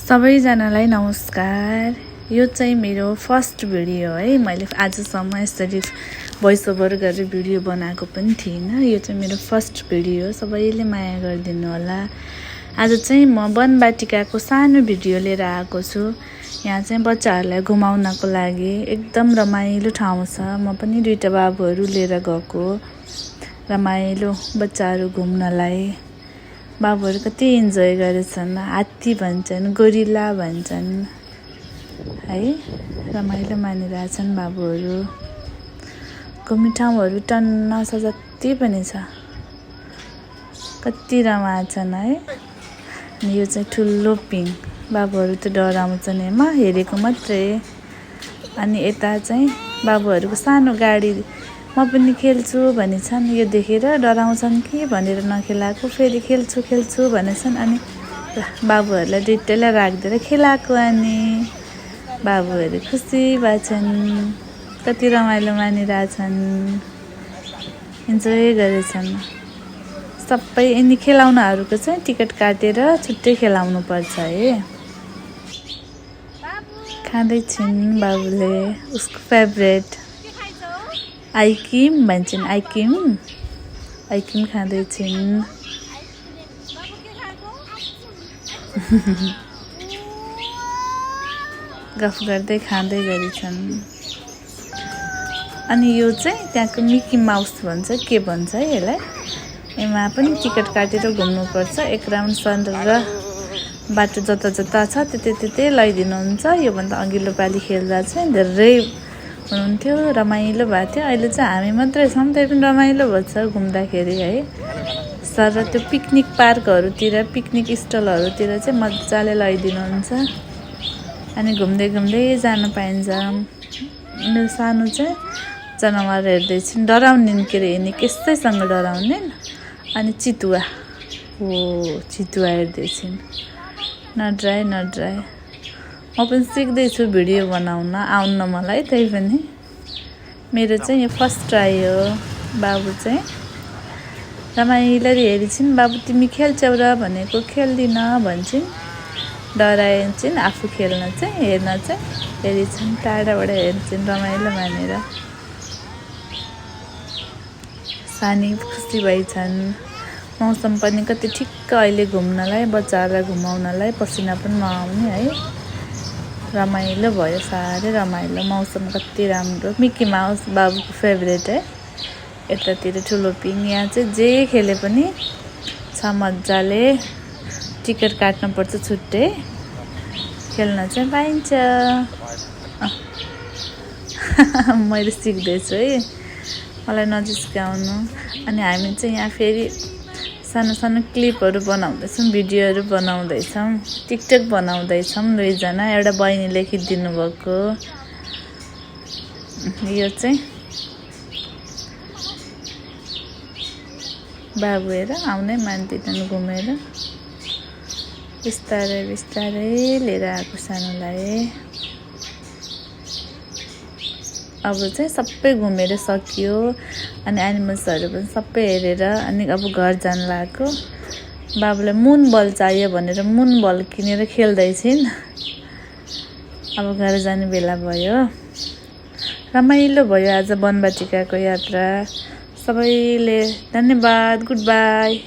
सबैजनालाई नमस्कार। यो चाहिँ मेरो फर्स्ट भिडियो है। मैले आजसम्म यसरी भोइस ओभर गरेर भिडियो बनाएको पनि थिइनँ। यो चाहिँ मेरो फर्स्ट भिडियो, सबैले माया गरिदिनु होला। आज चाहिँ म वनवाटिकाको सानो भिडियो लिएर आएको छु। यहाँ चाहिँ बच्चाहरूलाई घुमाउनको लागि एकदम रमाइलो ठाउँ छ। म पनि दुईटा बाबुहरू लिएर गएको, रमाइलो बच्चाहरू घुम्नलाई। बाबुहरू कति इन्जोय गरेछन्। हात्ती भन्छन्, गोरिल्ला भन्छन् है, रमाइलो मानिरहेछन् बाबुहरू। घुम्ने ठाउँहरू टन्न छ, जति पनि छ, कति रमाछन् है। अनि यो चाहिँ ठुलो पिङ, बाबुहरू त डराउँछन् हेमा, हेरेको मात्रै। अनि यता चाहिँ बाबुहरूको सानो गाडी, म पनि खेल्छु भनेछन्। यो देखेर डराउँछन् कि भनेर नखेलाएको, फेरि खेल्छु भनेछन्। अनि बाबुहरूलाई दुईटैलाई राखिदिएर खेलाएको, अनि बाबुहरू खुसी भएछन्। कति रमाइलो मानिरहेछन्, इन्जोय गरेछन् सबै। यिनी खेलाउनहरूको चाहिँ टिकट काटेर छुट्टै खेलाउनु पर्छ है। खाँदैछिन् बाबुले, उसको फेभरेट आइक्रिम भन्छन्। आइक्रिम खाँदैछिन्। गफ गर्दै खाँदै गरेछन्। अनि यो चाहिँ त्यहाँको मिकी माउस भन्छ, के भन्छ है यसलाई। यसमा पनि टिकट काटेर घुम्नुपर्छ। एक राउन्ड सरेर बाटो जता छ त्यतै लैदिनुहुन्छ। योभन्दा अघिल्लो पालि खेल्दा चाहिँ धेरै हुनुहुन्थ्यो, रमाइलो भएको थियो। अहिले चाहिँ हामी मात्रै छौँ, त्यही पनि रमाइलो भन्छ घुम्दाखेरि है। सर त्यो पिकनिक पार्कहरूतिर, पिकनिक स्टलहरूतिर चाहिँ मजाले लैदिनुहुन्छ। अनि घुम्दै जान पाइन्छ। मेरो सानो चाहिँ जनावर हेर्दैछिन्, डराउनेन् के अरे, यिनी कसैसँग डराउनेन्। अनि चितुवा, हो चितुवा हेर्दैछिन्। नडराए। म पनि सिक्दैछु भिडियो बनाउन, आउन्न मलाई, त्यही पनि मेरो चाहिँ यो फर्स्ट ट्राई हो। बाबु चाहिँ रमाइलो हेरिछिन्। बाबु तिमी खेल्छौ र भनेको खेल्दिन भन्छन्, डराइन्छन्। आफू खेल्न चाहिँ, हेर्न चाहिँ हेरिछन्, टाढाबाट हेर्छन् रमाइलो मानेर। सानी खुसी भइछन्। मौसम पनि कति ठिक्क अहिले घुम्नलाई, बच्चाहरूलाई घुमाउनलाई, पसिना पनि नआउने है। रमाइलो भयो, साह्रै रमाइलो। मौसम कति राम्रो। मिकी माउस बाबुको फेभरेट है। यतातिर ठुलो पिङ, यहाँ चाहिँ जे खेले पनि छ मजाले। टिकट काट्नुपर्छ छुट्टै, खेल्न चाहिँ पाइन्छ। मैले सिक्दैछु है, मलाई नजिस्काउनु। अनि हामी चाहिँ यहाँ फेरि सानो क्लिपहरू बनाउँदैछौँ, भिडियोहरू बनाउँदैछौँ, टिकटक बनाउँदैछौँ दुईजना। एउटा बहिनीले खिचिदिनु भएको। यो चाहिँ बाबु हेर आउनै मान्दिनन्, घुमेर बिस्तारै लिएर आएको सानोलाई। अब चाहिँ सबै घुमेर सकियो। अनि एनिमल्सहरू पनि सबै हेरेर अनि अब घर जान लागेको। बाबुलाई मुन बल चाहियो भनेर मुन बल किनेर खेल्दैछिन्। अब घर जाने बेला भयो। रमाइलो भयो आज वनवाटिकाको यात्रा। सबैले धन्यवाद, गुड बाई।